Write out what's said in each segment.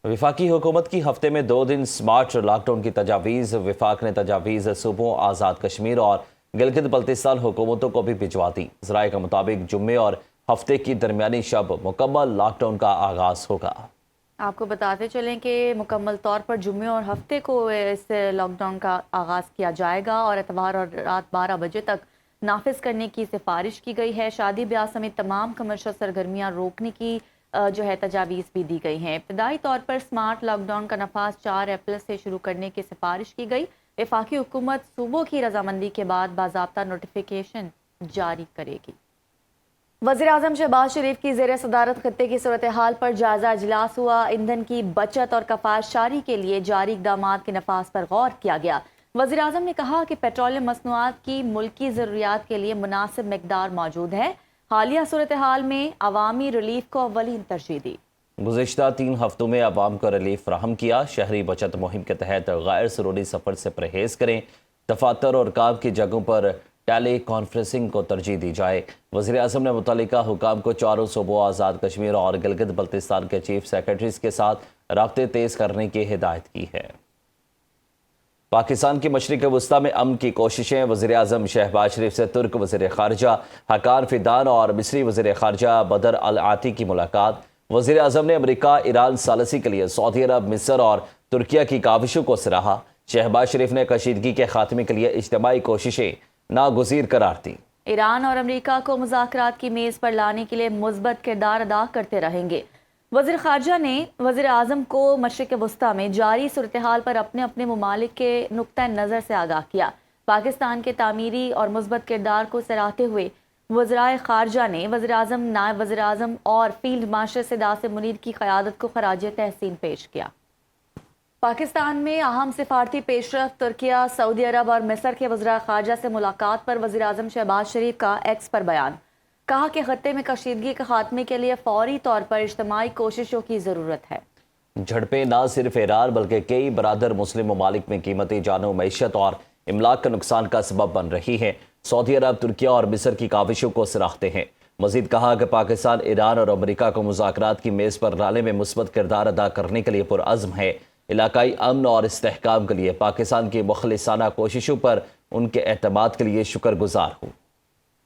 وفاقی حکومت کی ہفتے میں 2 دن سمارٹ لاک ڈاؤن کی تجاویز۔ وفاق نے تجاویز صوبوں آزاد کشمیر اور گلگت بلتستان حکومتوں کو بھی بھجوا دی۔ ذرائع کے مطابق جمعے اور ہفتے کی درمیانی شب مکمل لاک ڈاؤن کا آغاز ہوگا۔ آپ کو بتاتے چلیں کہ مکمل طور پر جمعے اور ہفتے کو اس لاک ڈاؤن کا آغاز کیا جائے گا اور اتوار اور رات 12 بجے تک نافذ کرنے کی سفارش کی گئی ہے۔ شادی بیاہ سمیت تمام کمرشل سرگرمیاں روکنے کی تجاویز بھی دی گئی ہیں۔ ابتدائی طور پر سمارٹ لاک ڈاؤن کا نفاذ 4 اپریل سے شروع کرنے کی سفارش کی گئی۔ وفاقی حکومت صوبوں کی رضامندی کے بعد باضابطہ نوٹیفیکیشن جاری کرے گی۔ وزیراعظم شہباز شریف کی زیر صدارت خطے کی صورتحال پر جائزہ اجلاس ہوا۔ ایندھن کی بچت اور کفایت شاری کے لیے جاری اقدامات کے نفاذ پر غور کیا گیا۔ وزیراعظم نے کہا کہ پیٹرولیم مصنوعات کی ملکی ضروریات کے لیے مناسب مقدار موجود ہے۔ حالیہ صورتحال میں عوامی ریلیف کو اولین ترجیح دی۔ گزشتہ 3 ہفتوں میں عوام کو ریلیف فراہم کیا۔ شہری بچت مہم کے تحت غیر ضروری سفر سے پرہیز کریں۔ دفاتر اور کام کی جگہوں پر ٹیلی کانفرنسنگ کو ترجیح دی جائے۔ وزیراعظم نے متعلقہ حکام کو چاروں صوبوں آزاد کشمیر اور گلگت بلتستان کے چیف سیکرٹریز کے ساتھ رابطے تیز کرنے کی ہدایت کی ہے۔ پاکستان کی مشرق وسطی میں امن کی کوششیں۔ وزیراعظم شہباز شریف سے ترک وزیر خارجہ حقان فیدان اور مصری وزیر خارجہ بدر العاطی کی ملاقات۔ وزیراعظم نے امریکہ ایران ثالثی کے لیے سعودی عرب، مصر اور ترکیہ کی کاوشوں کو سراہا۔ شہباز شریف نے کشیدگی کے خاتمے کے لیے اجتماعی کوششیں ناگزیر قرار دی۔ ایران اور امریکہ کو مذاکرات کی میز پر لانے کے لیے مثبت کردار ادا کرتے رہیں گے۔ وزیر خارجہ نے وزیر اعظم کو مشرق وسطی میں جاری صورتحال پر اپنے اپنے ممالک کے نقطہ نظر سے آگاہ کیا۔ پاکستان کے تعمیری اور مثبت کردار کو سراہتے ہوئے وزرائے خارجہ نے وزیر اعظم، نائب وزیر اعظم اور فیلڈ مارشل سداسِ منیر کی قیادت کو خراج تحسین پیش کیا۔ پاکستان میں اہم سفارتی پیش رفت۔ ترکیہ، سعودی عرب اور مصر کے وزرائے خارجہ سے ملاقات پر وزیر اعظم شہباز شریف کا ایکس پر بیان۔ کہا کہ خطے میں کشیدگی کے خاتمے کے لیے فوری طور پر اجتماعی کوششوں کی ضرورت ہے۔ جھڑپیں نہ صرف ایران بلکہ کئی برادر مسلم ممالک میں قیمتی جان و معیشت اور املاک کا نقصان کا سبب بن رہی ہیں۔ سعودی عرب، ترکیہ اور مصر کی کاوشوں کو سراہتے ہیں۔ مزید کہا کہ پاکستان ایران اور امریکہ کو مذاکرات کی میز پر لانے میں مثبت کردار ادا کرنے کے لیے پرعزم ہے۔ علاقائی امن اور استحکام کے لیے پاکستان کی مخلصانہ کوششوں پر ان کے اعتماد کے لیے شکر گزار ہوں۔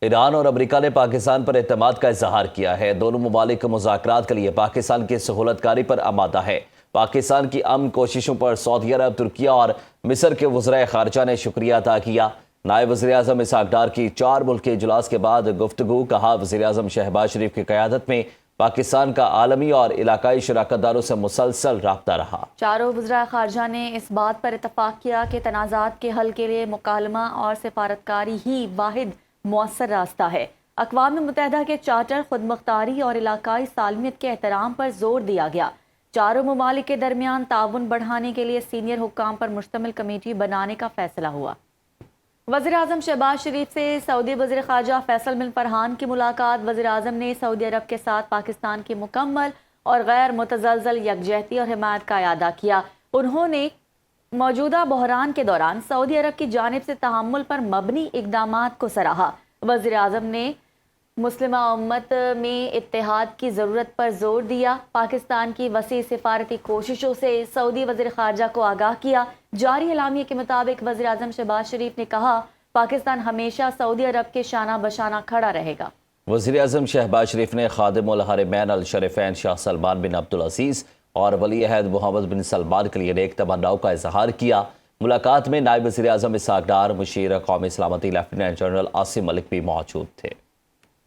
ایران اور امریکہ نے پاکستان پر اعتماد کا اظہار کیا ہے۔ دونوں ممالک مذاکرات کے لیے پاکستان کی سہولت کاری پر آمادہ ہے۔ پاکستان کی امن کوششوں پر سعودی عرب، ترکیہ اور مصر کے وزرائے خارجہ نے شکریہ ادا کیا۔ نائب وزیر اعظم اسحاق ڈار کی 4 ملکی اجلاس کے بعد گفتگو۔ کہا وزیر اعظم شہباز شریف کی قیادت میں پاکستان کا عالمی اور علاقائی شراکت داروں سے مسلسل رابطہ رہا۔ چاروں وزرائے خارجہ نے اس بات پر اتفاق کیا کہ تنازعات کے حل کے لیے مکالمہ اور سفارتکاری ہی واحد مؤثر راستہ ہے۔ اقوام متحدہ کے چارٹر خود مختاری اور علاقائی سالمیت کے احترام پر زور دیا گیا۔ چاروں ممالک کے درمیان تعاون بڑھانے کے لیے سینئر حکام پر مشتمل کمیٹی بنانے کا فیصلہ ہوا۔ وزیر اعظم شہباز شریف سے سعودی وزیر خارجہ فیصل بن فرحان کی ملاقات۔ وزیر اعظم نے سعودی عرب کے ساتھ پاکستان کی مکمل اور غیر متزلزل یکجہتی اور حمایت کا اعادہ کیا۔ انہوں نے موجودہ بحران کے دوران سعودی عرب کی جانب سے تحمل پر مبنی اقدامات کو سراہا۔ وزیر اعظم نے مسلمہ امت میں اتحاد کی ضرورت پر زور دیا۔ پاکستان کی وسیع سفارتی کوششوں سے سعودی وزیر خارجہ کو آگاہ کیا۔ جاری اعلامیے کے مطابق وزیر اعظم شہباز شریف نے کہا پاکستان ہمیشہ سعودی عرب کے شانہ بشانہ کھڑا رہے گا۔ وزیر اعظم شہباز شریف نے خادم الحرمین الشریفین شاہ سلمان بن عبدالعزیز اور ولی عہد محمد بن سلمان کے لیے نیک تمناؤں کا اظہار کیا۔ ملاقات میں نائب وزیر اعظم اسحاق ڈار، مشیر قومی سلامتی لیفٹیننٹ جنرل عاصم ملک بھی موجود تھے۔